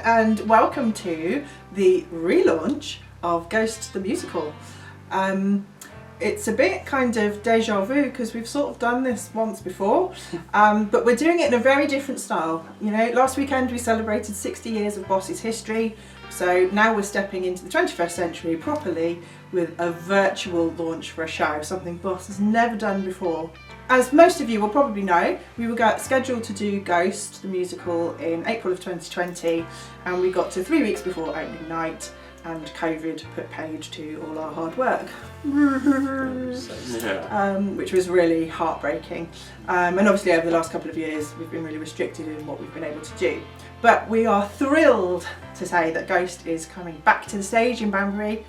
and welcome to the relaunch of Ghost the Musical. It's a bit kind of deja vu because we've sort of done this once before, but we're doing it in a very different style. You know, last weekend we celebrated 60 years of Boss's history, so now we're stepping into the 21st century properly with a virtual launch for a show, something Boss has never done before. As most of you will probably know, we were scheduled to do Ghost the Musical in April of 2020, and we got to 3 weeks before opening night, and COVID put paid to all our hard work, which was really heartbreaking. And obviously over the last couple of years we've been really restricted in what we've been able to do. But we are thrilled to say that Ghost is coming back to the stage in Banbury,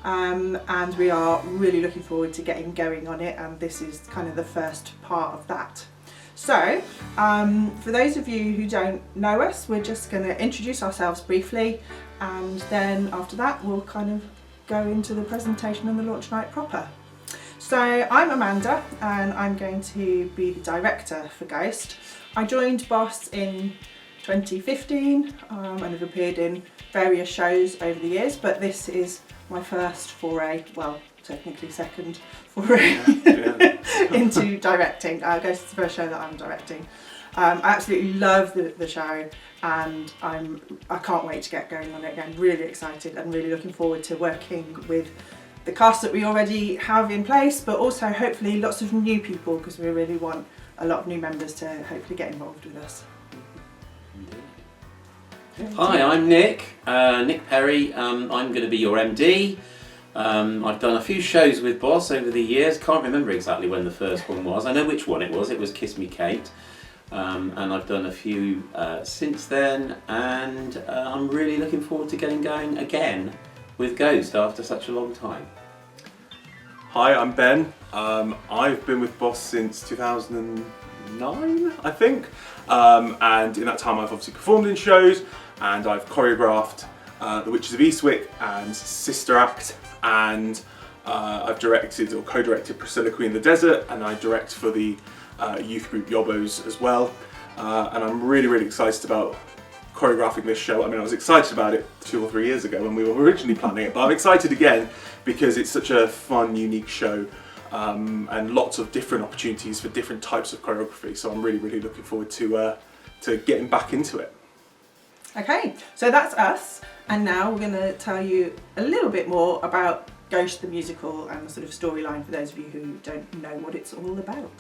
and we are really looking forward to getting going on it, and this is kind of the first part of that. So, for those of you who don't know us, we're just going to introduce ourselves briefly, and then after that we'll kind of go into the presentation and the launch night proper. So I'm Amanda, and I'm going to be the director for Ghost. I joined Boss in 2015 and have appeared in various shows over the years, but this is my first foray, well, technically second foray into directing. Ghost is the first show that I'm directing. I absolutely love the show, and I can't wait to get going on it again. Really excited and really looking forward to working with the cast that we already have in place, but also hopefully lots of new people, because we really want a lot of new members to hopefully get involved with us. Hi, I'm Nick Perry. I'm going to be your MD. I've done a few shows with Boss over the years. Can't remember exactly when the first one was. I know which one it was. It was Kiss Me Kate. And I've done a few since then, and I'm really looking forward to getting going again with Ghost after such a long time. Hi, I'm Ben. I've been with Boss since 2009, I think, and in that time I've obviously performed in shows, and I've choreographed The Witches of Eastwick and Sister Act, and I've directed or co-directed Priscilla Queen of the Desert, and I direct for the youth group Yobbos as well, and I'm really excited about choreographing this show. I mean, I was excited about it 2 or 3 years ago when we were originally planning it, but I'm excited again because it's such a fun, unique show, and lots of different opportunities for different types of choreography, so I'm really looking forward to getting back into it. Okay, so that's us, and now we're going to tell you a little bit more about Ghost the Musical and the sort of storyline for those of you who don't know what it's all about.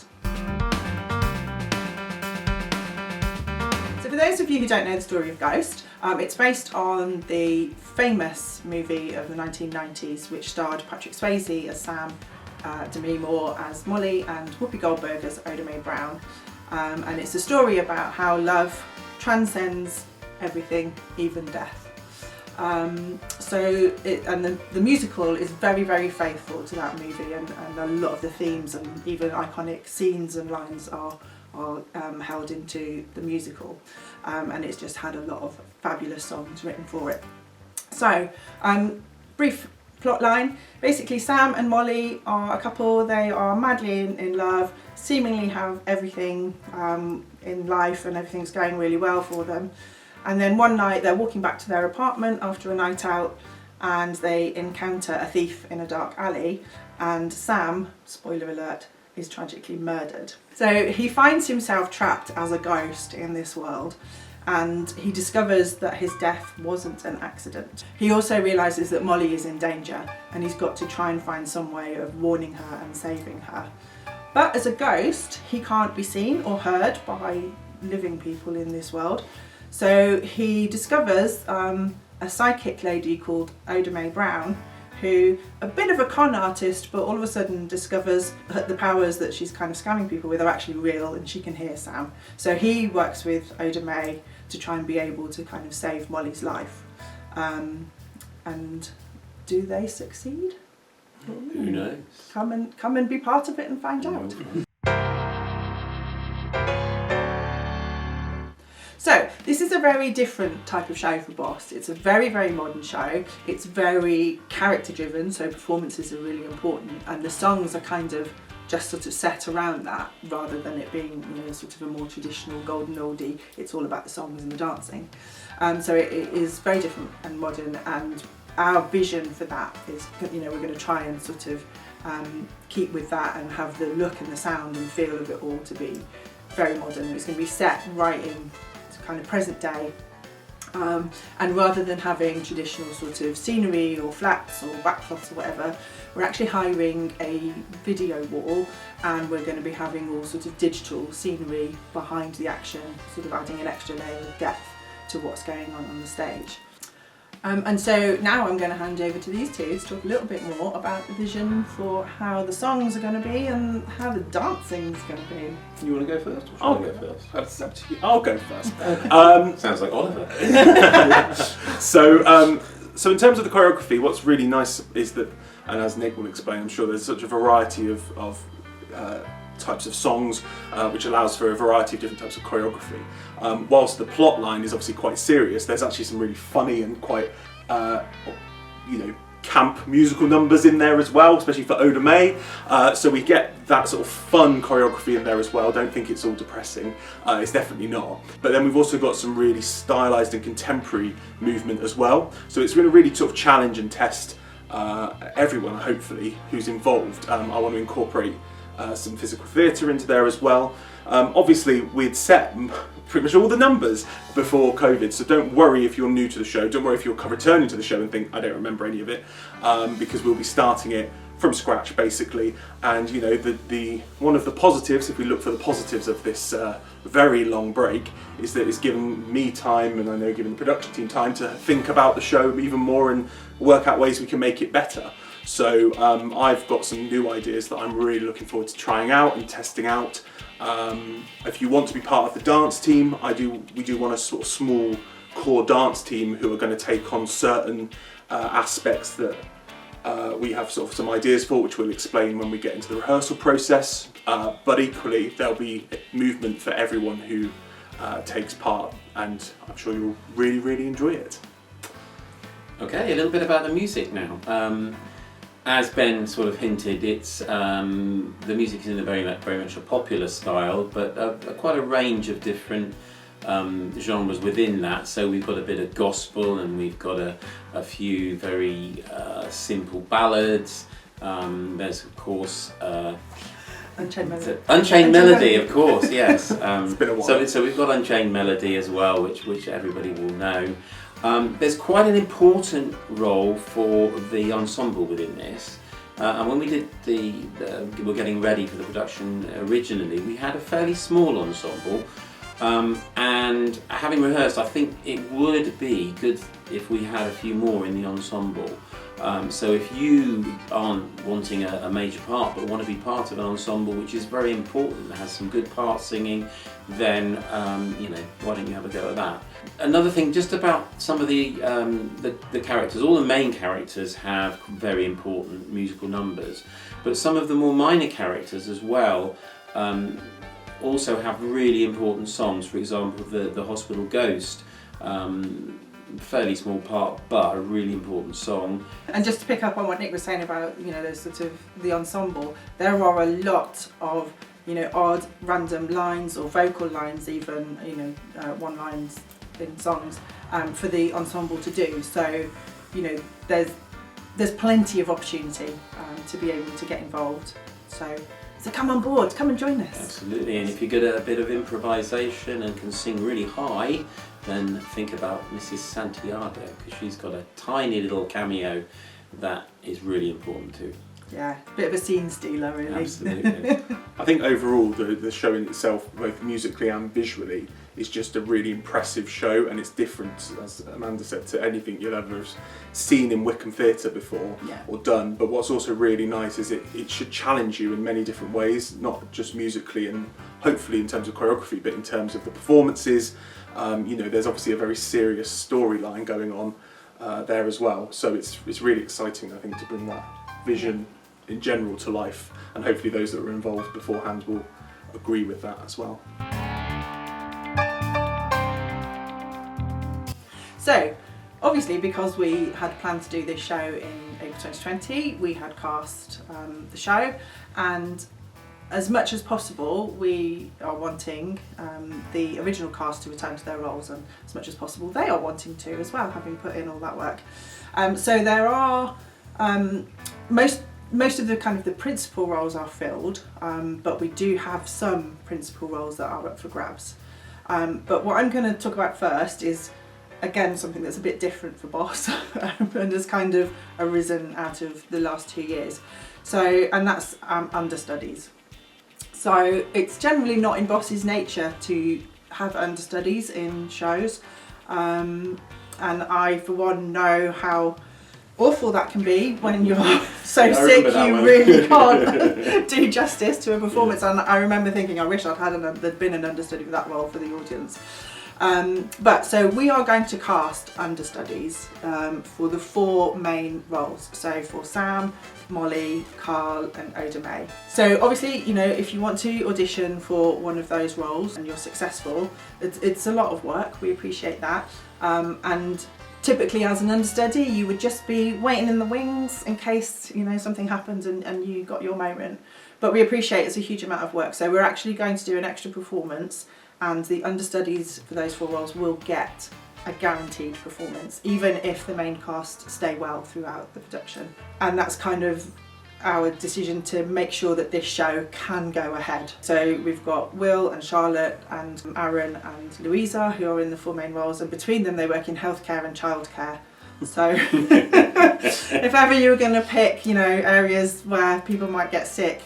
So for those of you who don't know the story of Ghost, it's based on the famous movie of the 1990s which starred Patrick Swayze as Sam, Demi Moore as Molly, and Whoopi Goldberg as Oda Mae Brown. And it's a story about how love transcends everything, even death. The musical is very faithful to that movie, and a lot of the themes and even iconic scenes and lines are held into the musical, and it's just had a lot of fabulous songs written for it. So, brief plot line. Basically, Sam and Molly are a couple. They are madly in love, seemingly have everything in life, and everything's going really well for them. And then one night they're walking back to their apartment after a night out, and they encounter a thief in a dark alley, and Sam, spoiler alert, is tragically murdered. So he finds himself trapped as a ghost in this world, and he discovers that his death wasn't an accident. He also realises that Molly is in danger, and he's got to try and find some way of warning her and saving her. But as a ghost, he can't be seen or heard by living people in this world. So he discovers a psychic lady called Oda Mae Brown, who, a bit of a con artist, but all of a sudden discovers that the powers that she's kind of scamming people with are actually real, and she can hear Sam. So he works with Oda Mae to try and be able to kind of save Molly's life. And do they succeed? Who knows? Come and be part of it and find out. So this is a very different type of show for Boss. It's a very modern show. It's very character driven, so performances are really important, and the songs are kind of just sort of set around that, rather than it being, you know, sort of a more traditional golden oldie. It's all about the songs and the dancing. So it is very different and modern, and our vision for that is, you know, we're going to try and sort of keep with that and have the look and the sound and feel of it all to be very modern. It's going to be set right in kind of present day. And rather than having traditional sort of scenery or flats or backcloths or whatever, we're actually hiring a video wall, and we're going to be having all sort of digital scenery behind the action, sort of adding an extra layer of depth to what's going on the stage. And so now I'm going to hand over to these two to talk a little bit more about the vision for how the songs are going to be and how the dancing is going to be. You want to go first? Or I'll shall I go first? That's up to you. I'll go first. Sounds like Oliver. So in terms of the choreography, what's really nice is that, and as Nick will explain, I'm sure there's such a variety of types of songs, which allows for a variety of different types of choreography. Whilst the plot line is obviously quite serious, there's actually some really funny and quite, camp musical numbers in there as well, especially for Oda May. So we get that sort of fun choreography in there as well. Don't think it's all depressing. It's definitely not. But then we've also got some really stylised and contemporary movement as well. So it's going to really sort of challenge and test everyone, hopefully, who's involved. I want to incorporate some physical theatre into there as well. Obviously, we'd set pretty much all the numbers before COVID, so don't worry if you're new to the show, don't worry if you're returning to the show and think, I don't remember any of it, because we'll be starting it from scratch basically. And you know, the one of the positives, if we look for the positives of this very long break, is that it's given me time, and I know given the production team time, to think about the show even more and work out ways we can make it better. So I've got some new ideas that I'm really looking forward to trying out and testing out. If you want to be part of the dance team, we do want a sort of small core dance team who are going to take on certain aspects that we have sort of some ideas for, which we'll explain when we get into the rehearsal process. But equally, there'll be movement for everyone who takes part, and I'm sure you'll really, really enjoy it. Okay, a little bit about the music now. As Ben sort of hinted, it's the music is in a very much a popular style, but quite a range of different genres within that. So we've got a bit of gospel, and we've got a few very simple ballads. There's of course Unchained Melody. Unchained Melody, of course, yes. It's been a while. So we've got Unchained Melody as well, which everybody will know. There's quite an important role for the ensemble within this, and when we did we're getting ready for the production originally, we had a fairly small ensemble, and having rehearsed, I think it would be good if we had a few more in the ensemble. So if you aren't wanting a major part but want to be part of an ensemble which is very important, has some good part singing, then why don't you have a go at that? Another thing, just about some of the characters, all the main characters have very important musical numbers, but some of the more minor characters as well also have really important songs. For example, the Hospital Ghost, fairly small part but a really important song. And just to pick up on what Nick was saying about, you know, those sort of the ensemble, there are a lot of, you know, odd random lines or vocal lines, even, you know, one-liners in songs for the ensemble to do. So, you know, there's plenty of opportunity to be able to get involved. So come on board, come and join us. Absolutely, and if you're good at a bit of improvisation and can sing really high, then think about Mrs. Santiago, because she's got a tiny little cameo that is really important too. Yeah, bit of a scene stealer, really. Absolutely. I think overall the show in itself, both musically and visually, is just a really impressive show, and it's different, as Amanda said, to anything you'll ever have seen in Wickham Theatre before or done. But what's also really nice is it should challenge you in many different ways, not just musically and hopefully in terms of choreography, but in terms of the performances. There's obviously a very serious storyline going on there as well. So it's really exciting, I think, to bring that vision in general to life, and hopefully those that were involved beforehand will agree with that as well. So, obviously, because we had planned to do this show in April 2020, we had cast the show, and as much as possible, we are wanting the original cast to return to their roles, and as much as possible, they are wanting to as well, having put in all that work. So there are most of the kind of the principal roles are filled, but we do have some principal roles that are up for grabs. But what I'm going to talk about first is, again, something that's a bit different for Boss and has kind of arisen out of the last 2 years. So, and that's understudies. So it's generally not in Boss's nature to have understudies in shows, and I for one know how awful that can be when you're so sick you really can't do justice to a performance. And I remember thinking I wish there'd been an understudy for that role for the audience. But so we are going to cast understudies for the 4 main roles. So for Sam, Molly, Carl and Oda May. So obviously, you know, if you want to audition for one of those roles and you're successful, it's a lot of work, we appreciate that. And typically as an understudy you would just be waiting in the wings in case, you know, something happens and you got your moment. But we appreciate it's a huge amount of work, so we're actually going to do an extra performance, and the understudies for those 4 roles will get a guaranteed performance, even if the main cast stay well throughout the production. And that's kind of our decision to make sure that this show can go ahead. So we've got Will and Charlotte and Aaron and Louisa, who are in the 4 main roles, and between them they work in healthcare and childcare. So if ever you were going to pick, you know, areas where people might get sick,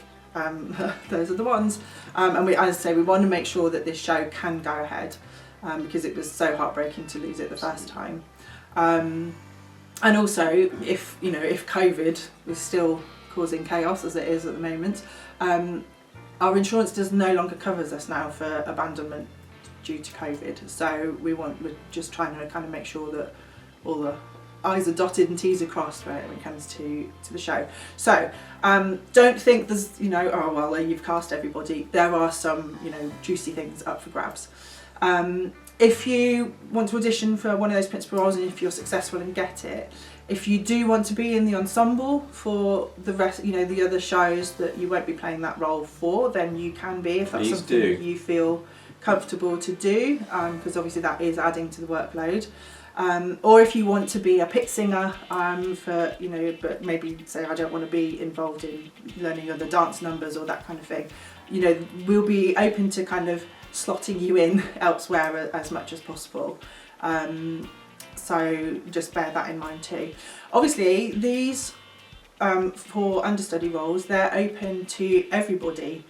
those are the ones. And we, as I say, we want to make sure that this show can go ahead, because it was so heartbreaking to lose it the first time. And also, if you know, if COVID is still causing chaos as it is at the moment, our insurance no longer covers us now for abandonment due to COVID. So we're just trying to kind of make sure that all the I's are dotted and T's are crossed when it comes to the show. So don't think there's, you know, oh well, you've cast everybody. There are some, you know, juicy things up for grabs. If you want to audition for one of those principal roles, and if you're successful and get it, if you do want to be in the ensemble for the rest, you know, the other shows that you won't be playing that role for, then you can be, if that's something that you feel comfortable to do, because obviously that is adding to the workload. Or if you want to be a pit singer, for, you know, but maybe say I don't want to be involved in learning other dance numbers or that kind of thing, you know, we'll be open to kind of slotting you in elsewhere as much as possible. So just bear that in mind too. Obviously these for understudy roles, they're open to everybody,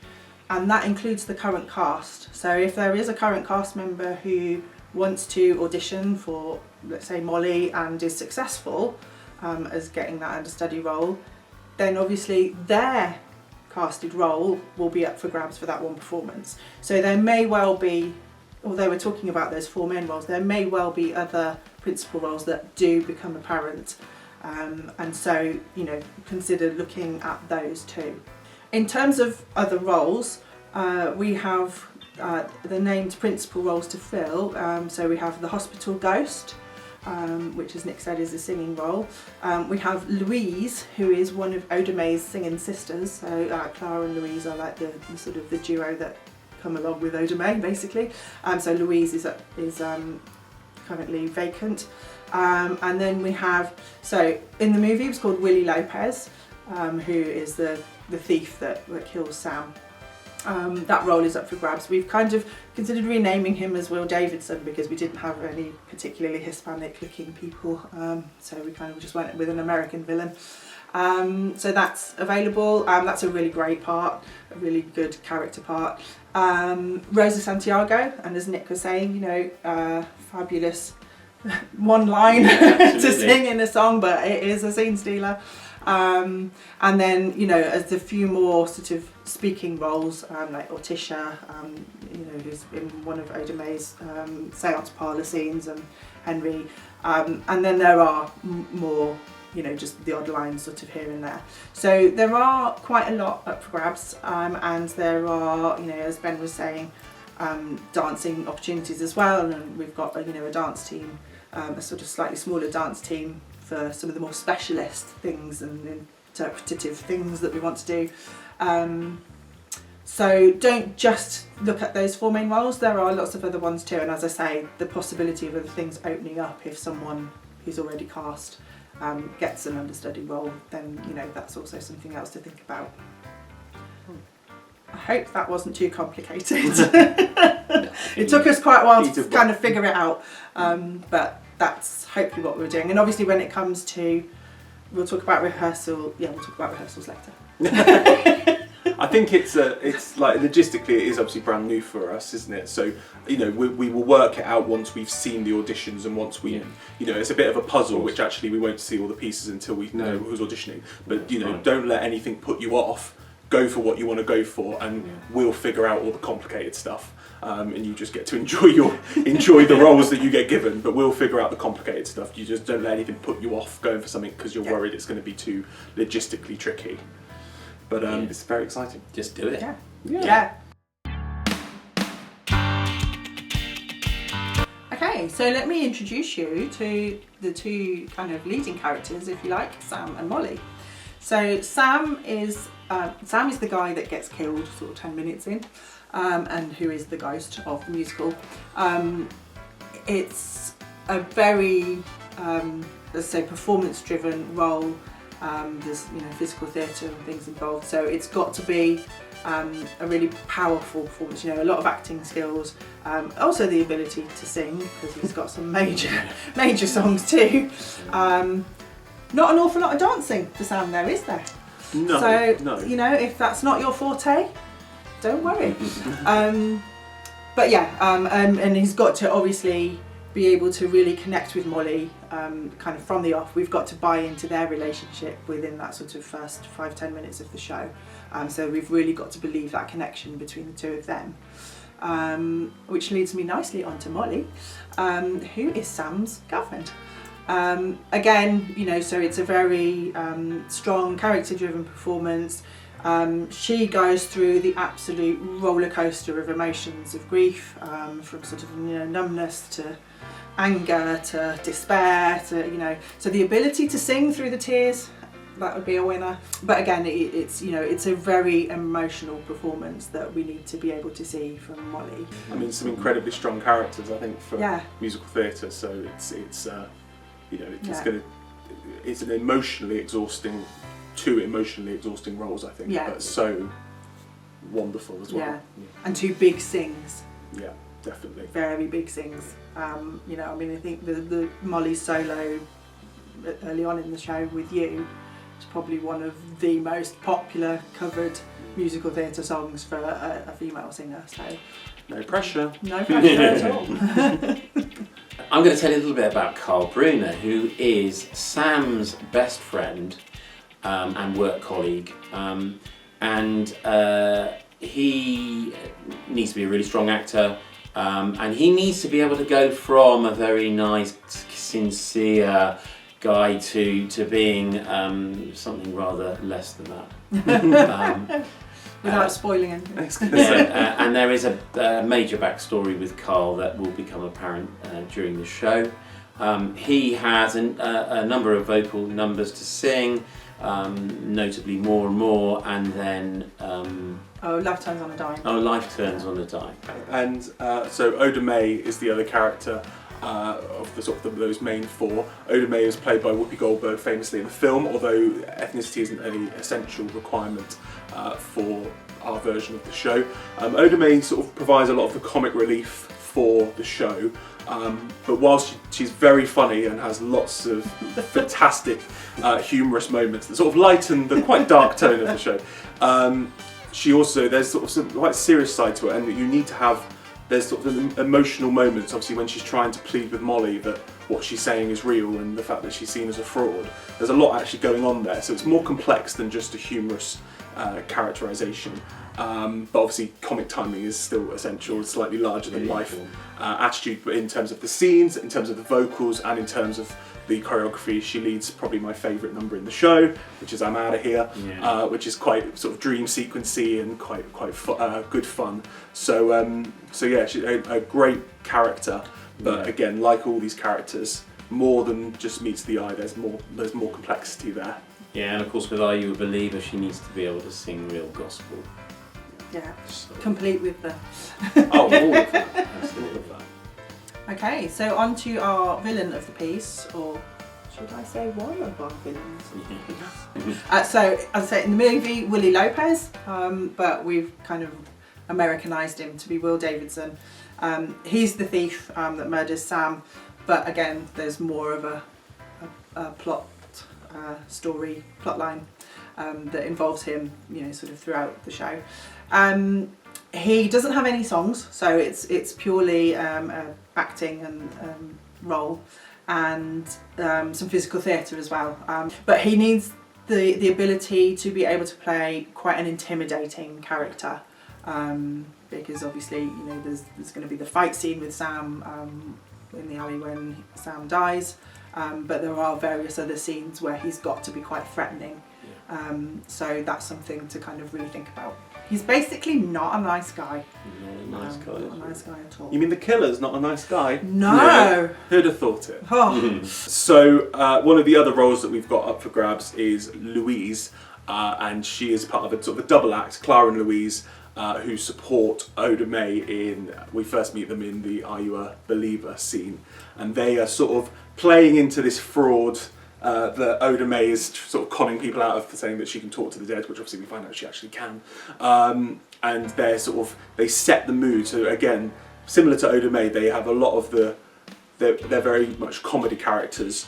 and that includes the current cast. So if there is a current cast member who wants to audition for, let's say, Molly, and is successful as getting that understudy role, then obviously their casted role will be up for grabs for that one performance. So there may well be, although we're talking about those 4 main roles, there may well be other principal roles that do become apparent, and so, you know, consider looking at those too. In terms of other roles, we have the named principal roles to fill. So we have the hospital ghost, which, as Nick said, is a singing role. We have Louise, who is one of Oda May's singing sisters. So Clara and Louise are like the sort of the duo that come along with Oda May, basically. So Louise is currently vacant. And then we have, so in the movie it was called Willie Lopez, who is the thief that kills Sam. That role is up for grabs. We've kind of considered renaming him as Will Davidson because we didn't have any particularly Hispanic looking people, so we kind of just went with an American villain. So that's available. That's a really great part, a really good character part. Rosa Santiago, and as Nick was saying, you know, fabulous one line to sing in a song, but it is a scene stealer. And then, you know, as a few more sort of speaking roles, like Ortisha, you know, who's in one of Oda May's seance parlour scenes, and Henry. And then there are more, you know, just the odd lines sort of here and there. So there are quite a lot up for grabs, and there are, you know, as Ben was saying, dancing opportunities as well, and we've got, you know, a dance team, a sort of slightly smaller dance team for some of the more specialist things and interpretative things that we want to do. So don't just look at those 4 main roles, there are lots of other ones too, and as I say, the possibility of other things opening up if someone who's already cast gets an understudy role, then that's also something else to think about. I hope that wasn't too complicated. It took us quite a while to kind of figure it out, but that's hopefully what we're doing. And obviously when it comes to, we'll talk about rehearsals later. I think it's like logistically it is obviously brand new for us, isn't it? So we will work it out once we've seen the auditions and once we it's a bit of a puzzle, which actually we won't see all the pieces until we know who's auditioning. But don't let anything put you off. Go for what you want to go for, and we'll figure out all the complicated stuff. And you just get to enjoy the roles that you get given. But we'll figure out the complicated stuff. You just don't let anything put you off going for something because you're worried it's going to be too logistically tricky. But it's very exciting. Just do it. Yeah. Okay, so let me introduce you to the 2 kind of leading characters, if you like, Sam and Molly. So Sam is the guy that gets killed sort of 10 minutes in, and who is the ghost of the musical. It's a very, let's say, performance-driven role. There's physical theatre and things involved, so it's got to be a really powerful performance. A lot of acting skills, also the ability to sing, because he's got some major songs too. Not an awful lot of dancing for Sam though, is there? No. So if that's not your forte, don't worry. But yeah, and he's got to obviously be able to really connect with Molly kind of from the off. We've got to buy into their relationship within that sort of first 5-10 minutes of the show. So we've really got to believe that connection between the 2 of them. Which leads me nicely onto Molly, who is Sam's girlfriend. Again, so it's a very strong character-driven performance. She goes through the absolute roller coaster of emotions, of grief, from sort of numbness to anger to despair to so the ability to sing through the tears, that would be a winner. But again, it's a very emotional performance that we need to be able to see from Molly. I mean, some incredibly strong characters, I think, for musical theatre. So it's an emotionally exhausting, 2 emotionally exhausting roles, I think, but so wonderful as well. And 2 big sings. Yeah, definitely. Very big sings. I think the Molly solo early on in the show with you is probably one of the most popular covered musical theatre songs for a female singer. So no pressure. No pressure at all. I'm going to tell you a little bit about Carl Brunner, who is Sam's best friend and work colleague, and he needs to be a really strong actor, and he needs to be able to go from a very nice, sincere guy to being something rather less than that. Without spoiling anything. And there is a major backstory with Carl that will become apparent during the show. He has a number of vocal numbers to sing, notably More and More, and then Life Turns on a Dime. Life Turns on a Dime. And so Oda Mae is the other character of the sort of those main 4. Oda Mae is played by Whoopi Goldberg famously in the film, although ethnicity isn't an essential requirement for our version of the show. Oda Mae sort of provides a lot of the comic relief for the show, but whilst she's very funny and has lots of fantastic humorous moments that sort of lighten the quite dark tone of the show, she also, there's sort of some quite serious side to it, and you need to have, there's sort of emotional moments, obviously, when she's trying to plead with Molly that what she's saying is real and the fact that she's seen as a fraud. There's a lot actually going on there, so it's more complex than just a humorous characterisation. But obviously comic timing is still essential. It's slightly larger than life attitude, but in terms of the scenes, in terms of the vocals, and in terms of the choreography, she leads probably my favourite number in the show, which is I'm Outta Here, which is quite sort of dream sequency and quite good fun. So yeah, she's a great character, but again, like all these characters, more than just meets the eye. There's more complexity there. Yeah, and of course with Are You a Believer, she needs to be able to sing real gospel. Yeah, So- complete with the. Oh, all of that. Absolutely all of that. Okay, so on to our villain of the piece, or should I say one of our villains of the piece? So, as I say, in the movie, Willie Lopez, but we've kind of Americanized him to be Will Davidson. He's the thief that murders Sam, but again, there's more of a plot story, plot line that involves him, sort of throughout the show. He doesn't have any songs, so it's purely acting and role, and some physical theatre as well. But he needs the ability to be able to play quite an intimidating character, because obviously there's going to be the fight scene with Sam in the alley when Sam dies, but there are various other scenes where he's got to be quite threatening. So that's something to kind of really think about. He's basically not a nice guy. Not a nice guy. Not a nice guy at all. You mean the killer's not a nice guy? No. Who'd have thought it? Oh. So one of the other roles that we've got up for grabs is Louise, and she is part of a sort of a double act, Clara and Louise, who support Oda May in. We first meet them in the Are You a Believer scene, and they are sort of playing into this fraud that Oda May is sort of conning people out of, saying that she can talk to the dead, which obviously we find out she actually can. And they set the mood. So again, similar to Oda May, they have a lot of they're very much comedy characters.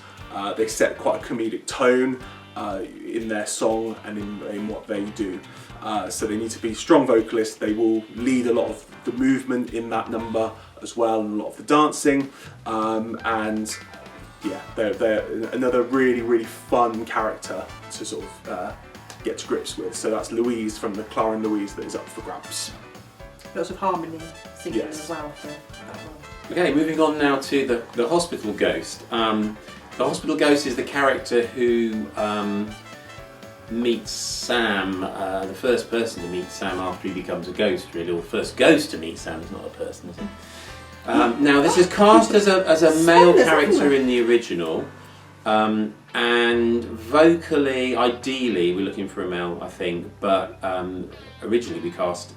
They set quite a comedic tone in their song and in what they do. So they need to be strong vocalists. They will lead a lot of the movement in that number as well, and a lot of the dancing. And yeah, they're another really, really fun character to sort of get to grips with. So that's Louise from the Clara and Louise that is up for grabs. Lots of harmony singing Yes. as well for that one. Okay, moving on now to the hospital ghost. The hospital ghost is the character who meets Sam, the first person to meet Sam after he becomes a ghost, really, or the first ghost to meet Sam. Is not a person, is it? Now this is cast as a male character in the original, and vocally, ideally, we're looking for a male, I think, but originally we cast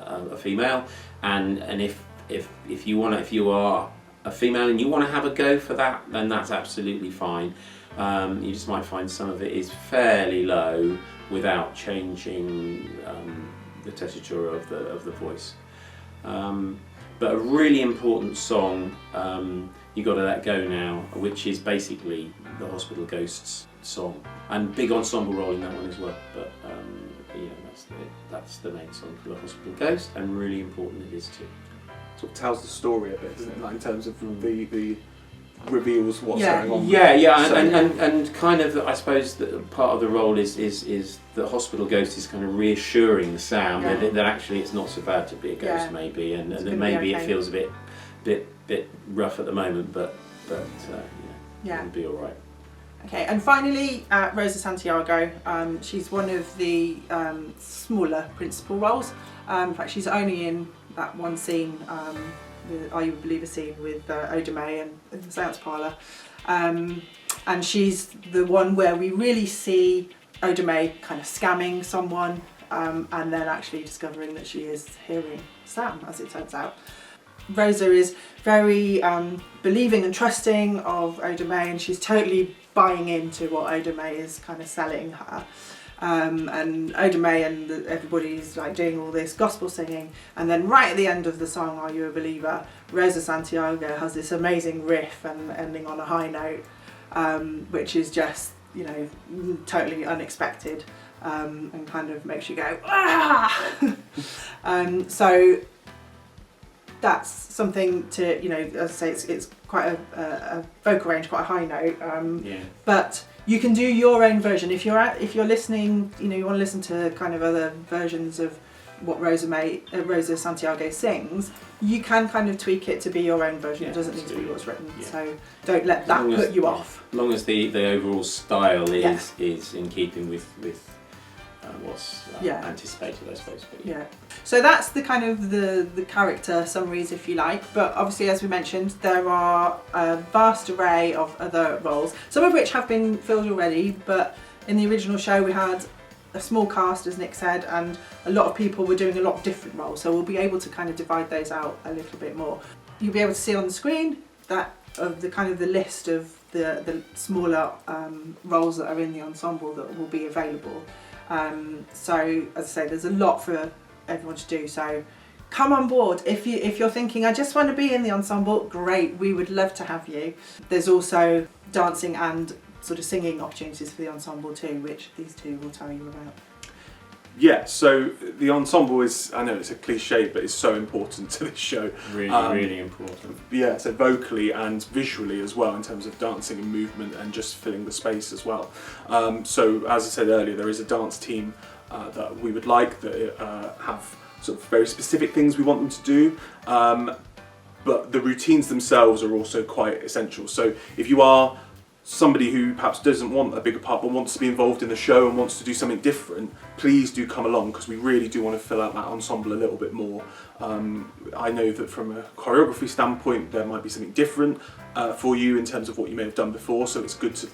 a female, and if you are a female and you want to have a go for that, then that's absolutely fine. You just might find some of it is fairly low without changing the tessiture of the voice. But a really important song, You Gotta Let Go Now, which is basically the Hospital Ghosts song, and big ensemble role in that one as well. But that's the main song for the Hospital Ghost, and really important it is too. Sort of tells the story a bit, doesn't it? Like in terms of the reveals what's going on. Yeah, So- and kind of, I suppose that part of the role is the hospital ghost is kind of reassuring Sam that actually it's not so bad to be a ghost, maybe, and that maybe it feels a bit rough at the moment, but it'll be all right. Okay, and finally, Rosa Santiago. She's one of the smaller principal roles. In fact, she's only in that one scene, the Are You a Believer scene with Oda May and in the Seance Parlour. And she's the one where we really see Oda May kind of scamming someone, and then actually discovering that she is hearing Sam, as it turns out. Rosa is very believing and trusting of Oda May, and she's totally buying into what Oda May is kind of selling her. And Oda May and everybody's like doing all this gospel singing, and then right at the end of the song Are You a Believer, Rosa Santiago has this amazing riff and ending on a high note, which is just totally unexpected, and kind of makes you go ah. So that's something to, as I say, it's quite a vocal range, quite a high note, but you can do your own version. If you're listening, you want to listen to kind of other versions of what Rosa Santiago sings, you can kind of tweak it to be your own version. It doesn't need to be what's written, so don't let that put you off. As long as the overall style is in keeping with what's anticipated, I suppose. But So that's the kind of the character summaries, if you like. But obviously, as we mentioned, there are a vast array of other roles, some of which have been filled already. But in the original show, we had a small cast, as Nick said, and a lot of people were doing a lot of different roles, so we'll be able to kind of divide those out a little bit more. You'll be able to see on the screen that of the kind of the list of the smaller roles that are in the ensemble that will be available. So as I say, there's a lot for everyone to do, so come on board. If you're thinking, I just want to be in the ensemble, great, we would love to have you. There's also dancing and sort of singing opportunities for the ensemble too, which these two will tell you about. Yeah, so the ensemble is, I know it's a cliche, but it's so important to this show. Really important. Yeah, so vocally and visually as well, in terms of dancing and movement and just filling the space as well. So as I said earlier, there is a dance team that we would like that have sort of very specific things we want them to do. But the routines themselves are also quite essential. So if you are somebody who perhaps doesn't want a bigger part but wants to be involved in the show and wants to do something different, please do come along, because we really do want to fill out that ensemble a little bit more. I know that from a choreography standpoint there might be something different for you in terms of what you may have done before, so it's good to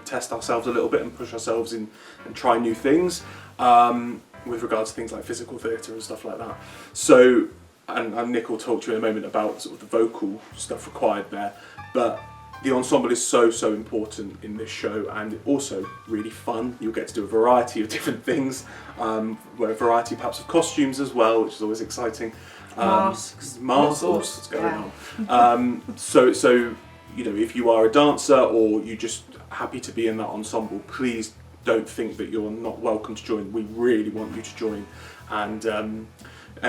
test ourselves a little bit and push ourselves in and try new things with regards to things like physical theatre and stuff like that. So, and Nick will talk to you in a moment about sort of the vocal stuff required there, but the ensemble is so important in this show, and also really fun. You'll get to do a variety of different things, a variety perhaps of costumes as well, which is always exciting. Masks, all sorts that's going on. So if you are a dancer or you're just happy to be in that ensemble, please don't think that you're not welcome to join. We really want you to join and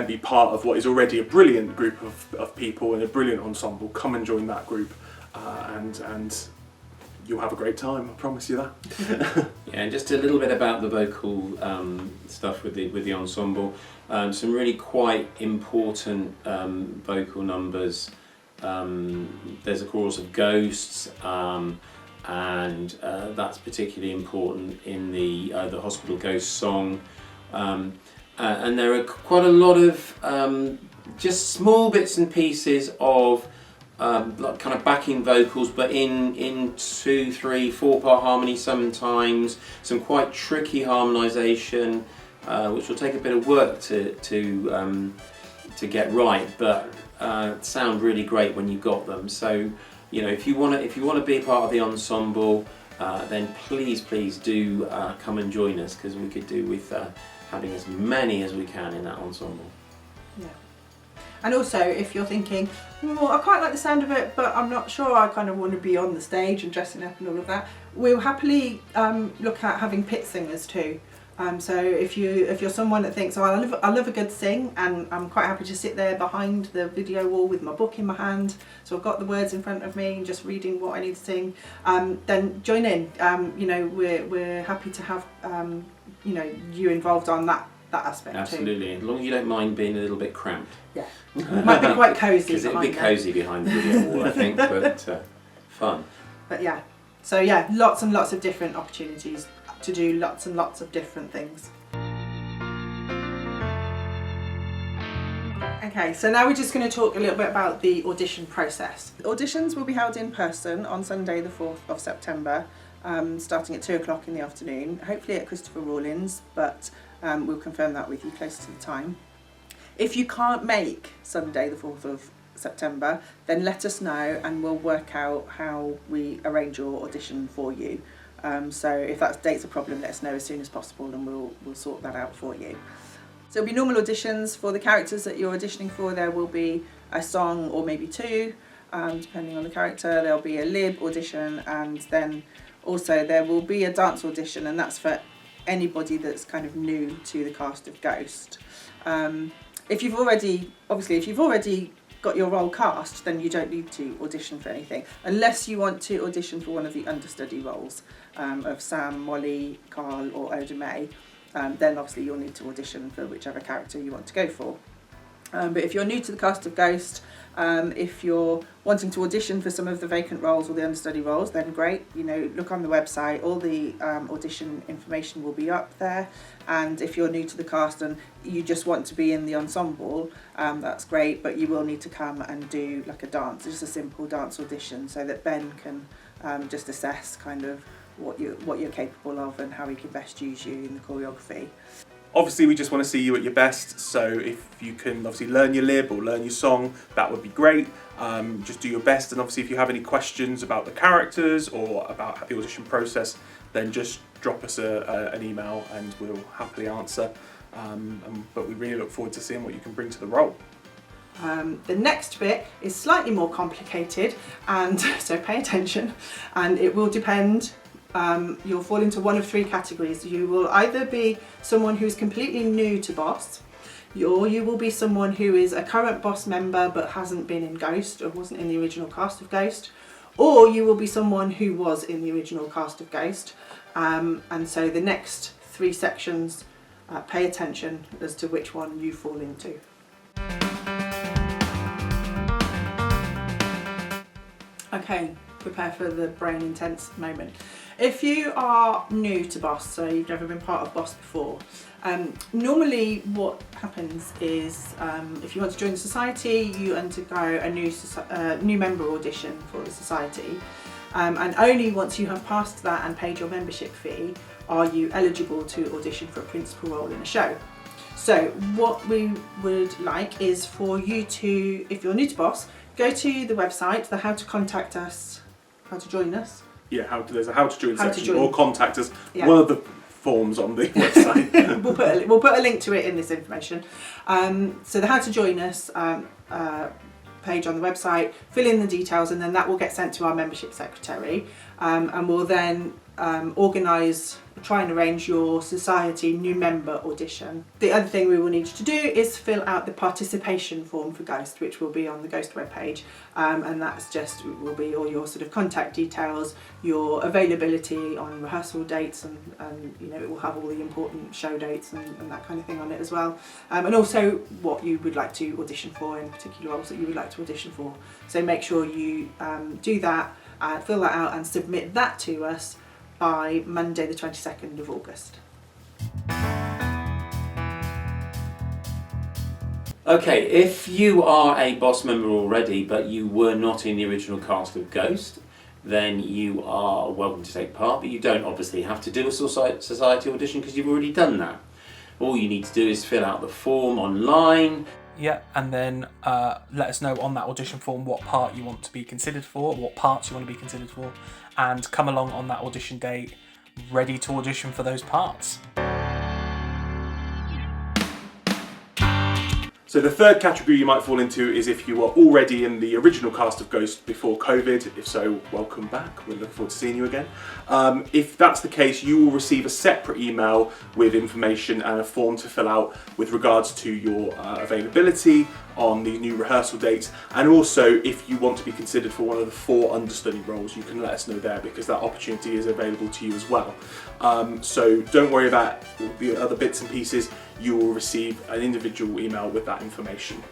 be part of what is already a brilliant group of people and a brilliant ensemble. Come and join that group. And you'll have a great time, I promise you that. Yeah, and just a little bit about the vocal stuff with the ensemble. Some really quite important vocal numbers. There's a chorus of ghosts, and that's particularly important in the Hospital Ghost song. And there are quite a lot of just small bits and pieces of like kind of backing vocals, but in 2, 3, 4 part harmony sometimes, some quite tricky harmonisation, which will take a bit of work to get right, but sound really great when you got them. So if you want to be a part of the ensemble, then please do come and join us, because we could do with having as many as we can in that ensemble. Yeah. And also, if you're thinking, I quite like the sound of it, but I'm not sure I kind of want to be on the stage and dressing up and all of that, we'll happily look at having pit singers too. So if you're someone that thinks, I love a good sing, and I'm quite happy to sit there behind the video wall with my book in my hand, so I've got the words in front of me and just reading what I need to sing, then join in. We're happy to have you involved on that aspect. Absolutely, too. as long as you don't mind being a little bit cramped. Yeah, it might be quite cosy. Because it'll be cosy behind the video wall, I think, but fun. But yeah, so yeah, lots and lots of different opportunities to do lots and lots of different things. Okay, so now we're just going to talk a little bit about the audition process. Auditions will be held in person on Sunday the 4th of September, starting at 2 o'clock in the afternoon, hopefully at Christopher Rawlins, but we'll confirm that with you closer to the time. If you can't make Sunday the 4th of September, then let us know and we'll work out how we arrange your audition for you. So if that date's a problem, let us know as soon as possible and we'll sort that out for you. So it'll be normal auditions for the characters that you're auditioning for. There will be a song or maybe two, depending on the character. There'll be a lib audition, and then also there will be a dance audition, and that's for anybody that's kind of new to the cast of Ghost. If you've already got your role cast, then you don't need to audition for anything, unless you want to audition for one of the understudy roles of Sam, Molly, Carl or Oda May. Then obviously you'll need to audition for whichever character you want to go for. But if you're new to the cast of Ghost, if you're wanting to audition for some of the vacant roles or the understudy roles, then great, look on the website, all the audition information will be up there. And if you're new to the cast and you just want to be in the ensemble, that's great, but you will need to come and do like a dance, just a simple dance audition, so that Ben can just assess kind of what you're capable of and how we can best use you in the choreography. Obviously, we just want to see you at your best, so if you can obviously learn your lib or learn your song, that would be great. Just do your best, and obviously if you have any questions about the characters or about the audition process, then just drop us an email and we'll happily answer. But we really look forward to seeing what you can bring to the role. The next bit is slightly more complicated, and so pay attention, and it will depend. You'll fall into one of three categories. You will either be someone who's completely new to Boss, or you will be someone who is a current Boss member but hasn't been in Ghost or wasn't in the original cast of Ghost, or you will be someone who was in the original cast of Ghost. And so the next three sections, pay attention as to which one you fall into. Okay, prepare for the brain intense moment. If you are new to Boss, so you've never been part of Boss before, normally what happens is if you want to join the society, you undergo a new member audition for the society, and only once you have passed that and paid your membership fee are you eligible to audition for a principal role in a show. So what we would like is for you to, if you're new to Boss, go to the website, the how to contact us, how to join us. Yeah, there's a how to join How to section, join. or contact us, Yeah. one of the forms on the website. We'll put a link to it in this information. So the how to join us page on the website, fill in the details, and then that will get sent to our membership secretary, and we'll then try and arrange your society new member audition. The other thing we will need you to do is fill out the participation form for Ghost, which will be on the Ghost webpage, and that's just will be all your sort of contact details, your availability on rehearsal dates, and you know, it will have all the important show dates and that kind of thing on it as well, and also what you would like to audition for, in particular roles that you would like to audition for. So make sure you do that, fill that out and submit that to us by Monday the 22nd of August. Okay, if you are a Boss member already but you were not in the original cast of Ghost, then you are welcome to take part, but you don't obviously have to do a society audition because you've already done that. All you need to do is fill out the form online. Yeah, and then let us know on that audition form what part you want to be considered for, what parts you want to be considered for, and come along on that audition date ready to audition for those parts. So the third category you might fall into is if you were already in the original cast of Ghost before COVID. If so, welcome back. We're looking forward to seeing you again. If that's the case, you will receive a separate email with information and a form to fill out with regards to your availability on the new rehearsal dates, and also if you want to be considered for one of the 4 understudy roles, you can let us know there, because that opportunity is available to you as well. So don't worry about the other bits and pieces. You will receive an individual email with that information.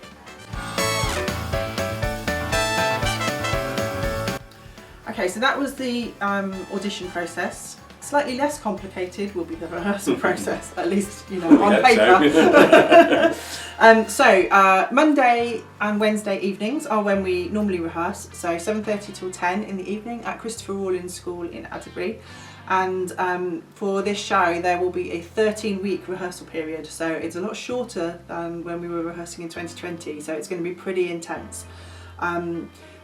Okay, so that was the audition process. Slightly less complicated will be the rehearsal process, at least, you know, on paper. So Monday and Wednesday evenings are when we normally rehearse, so 7:30 till 10 in the evening at Christopher Rawlins School in Atterbury. And for this show there will be a 13-week rehearsal period, so it's a lot shorter than when we were rehearsing in 2020, so it's going to be pretty intense.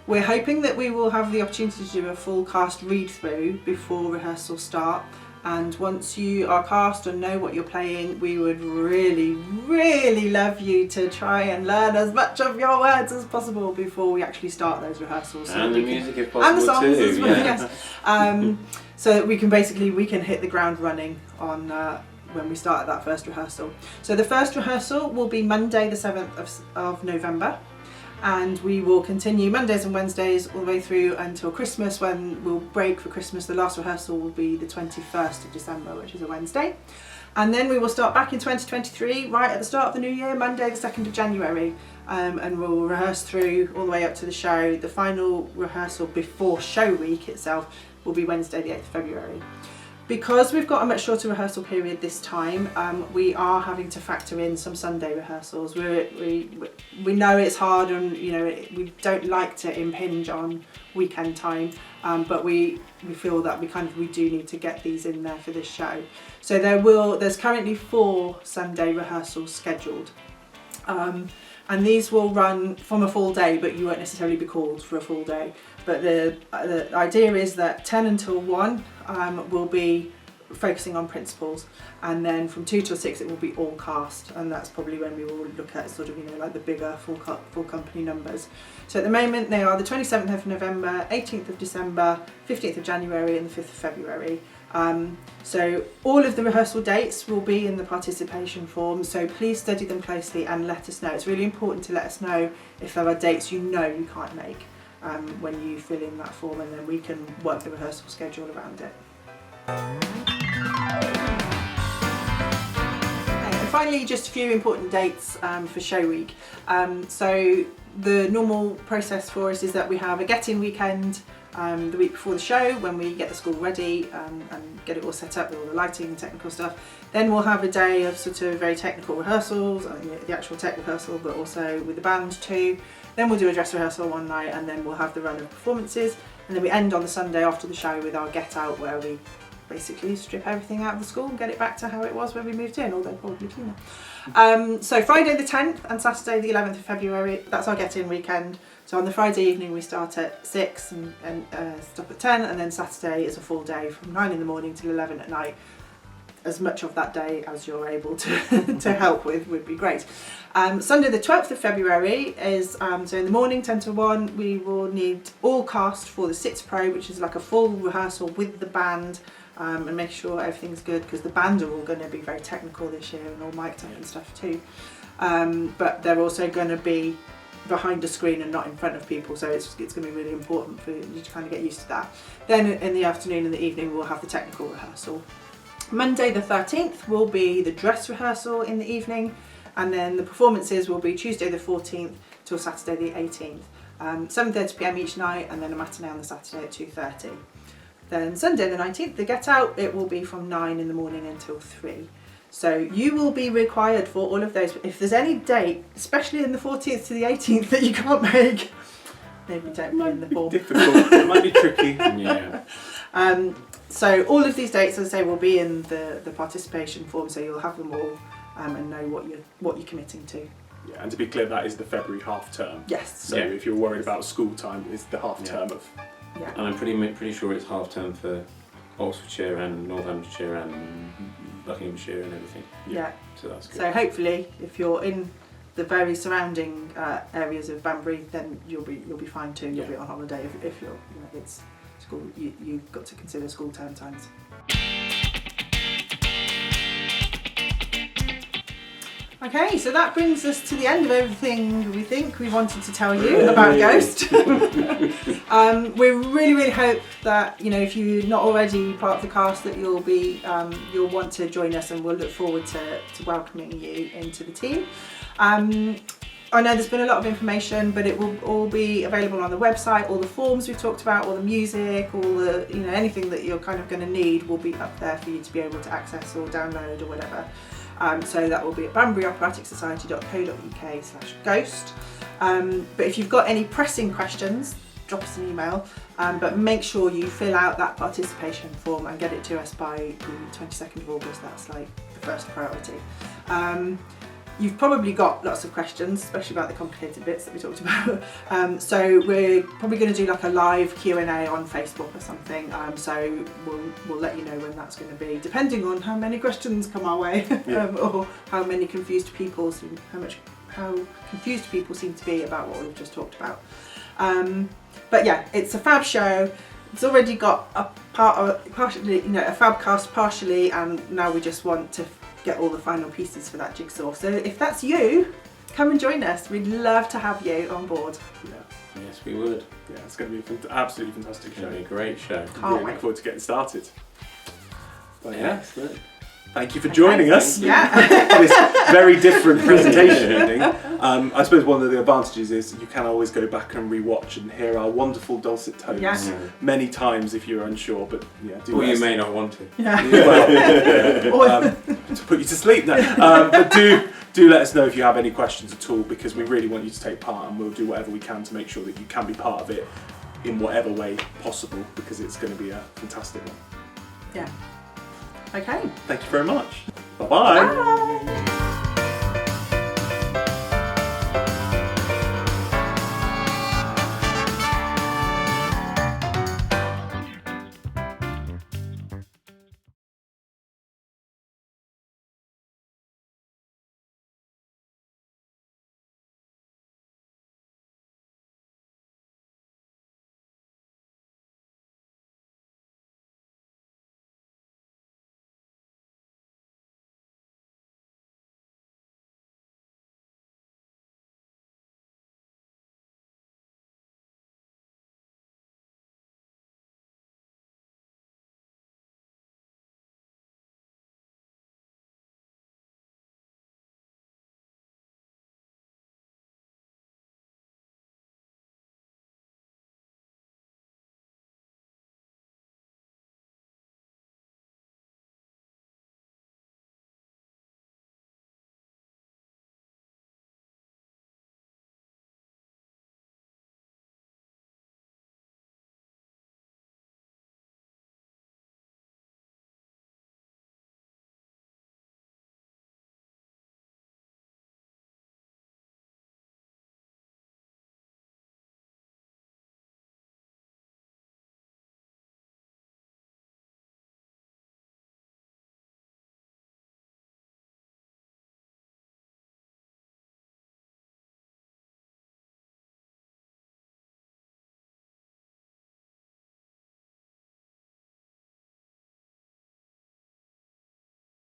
We're hoping that we will have the opportunity to do a full cast read-through before rehearsals start, and once you are cast and know what you're playing, we would really, really love you to try and learn as much of your words as possible before we actually start those rehearsals. And the music if possible and the songs too, as well, yeah. yes. So that we can hit the ground running on when we start at that first rehearsal. So the first rehearsal will be Monday the 7th of November, and we will continue Mondays and Wednesdays all the way through until Christmas, when we'll break for Christmas. The last rehearsal will be the 21st of December, which is a Wednesday. And then we will start back in 2023, right at the start of the new year, Monday the 2nd of January. And we'll rehearse through all the way up to the show. The final rehearsal before show week itself will be Wednesday the 8th of February. Because we've got a much shorter rehearsal period this time, we are having to factor in some Sunday rehearsals. We know it's hard, and you know we don't like to impinge on weekend time, but we feel that we do need to get these in there for this show. So there's currently 4 Sunday rehearsals scheduled. And these will run from a full day, but you won't necessarily be called for a full day. But the idea is that 10 until 1 will be focusing on principals, and then from 2 till 6 it will be all cast, and that's probably when we will look at sort of, you know, like the bigger full company numbers. So at the moment they are the 27th of November, 18th of December, 15th of January and the 5th of February. So all of the rehearsal dates will be in the participation form, so please study them closely and let us know. It's really important to let us know if there are dates you know you can't make when you fill in that form, and then we can work the rehearsal schedule around it. And finally, just a few important dates for show week. So the normal process for us is that we have a get-in weekend the week before the show, when we get the school ready and get it all set up with all the lighting and technical stuff. Then we'll have a day of sort of very technical rehearsals, the actual tech rehearsal, but also with the band too. Then we'll do a dress rehearsal one night, and then we'll have the run of performances, and then we end on the Sunday after the show with our get out, where we basically strip everything out of the school and get it back to how it was when we moved in, although probably cleaner. So Friday the 10th and Saturday the 11th of February, that's our get-in weekend. So on the Friday evening we start at 6 and stop at 10, and then Saturday is a full day from 9 in the morning till 11 at night. As much of that day as you're able to help with would be great. Sunday the 12th of February is, so in the morning 10 to 1, we will need all cast for the Sits Pro, which is like a full rehearsal with the band, and make sure everything's good, because the band are all going to be very technical this year and all mic'd up and stuff too. But they're also going to be behind a screen and not in front of people, so it's going to be really important for you to kind of get used to that. Then in the afternoon and the evening we'll have the technical rehearsal. Monday the 13th will be the dress rehearsal in the evening, and then the performances will be Tuesday the 14th till Saturday the 18th. 7:30 p.m. each night, and then a matinee on the Saturday at 2:30. Then Sunday the 19th, the get out, it will be from 9 in the morning until 3. So you will be required for all of those. If there's any date, especially in the 14th to the 18th, that you can't make, maybe don't fill in the form. Difficult. It might be tricky. Yeah. So all of these dates, as I say, will be in the participation form, so you'll have them all and know what you're committing to. Yeah, and to be clear, that is the February half term. Yes. So if you're worried about school time, it's the half term of. Yeah. And I'm pretty sure it's half term for Oxfordshire and Northamptonshire and Buckinghamshire and everything. Yeah. So that's good. So hopefully, if you're in the very surrounding areas of Banbury, then you'll be fine too. You'll be on holiday if you're, you know, it's school. You've got to consider school term times. Okay, so that brings us to the end of everything we think we wanted to tell you about Ghost. We really hope that, you know, if you're not already part of the cast, that you'll want to join us, and we'll look forward to welcoming you into the team. I know there's been a lot of information, but it will all be available on the website. All the forms we've talked about, all the music, all the, you know, anything that you're kind of going to need will be up there for you to be able to access or download or whatever. So that will be at banburyoperaticsociety.co.uk/ghost. But if you've got any pressing questions, drop us an email, but make sure you fill out that participation form and get it to us by the 22nd of August. That's like the first priority. You've probably got lots of questions, especially about the complicated bits that we talked about. So we're probably going to do like a live Q&A on Facebook or something. So we'll let you know when that's going to be, depending on how many questions come our way, or how confused people seem to be about what we've just talked about. But yeah, it's a fab show. It's already got a partially, you know, a fab cast partially, and now we just want to get all the final pieces for that jigsaw. So if that's you, come and join us. We'd love to have you on board. Yeah. Yes, we would. Yeah, it's going to be an absolutely fantastic It's show. going to be a great show. Really look forward to getting started. But yeah, Excellent. thank you for joining us Yeah. for this very different presentation evening. I suppose one of the advantages is you can always go back and re-watch and hear our wonderful dulcet tones many times if you're unsure. But yeah, do Or you may not want to. Yeah. To put you to sleep now. But do let us know if you have any questions at all, because we really want you to take part, and we'll do whatever we can to make sure that you can be part of it in whatever way possible, because it's going to be a fantastic one. Yeah. Okay. Thank you very much. Bye-bye. Bye.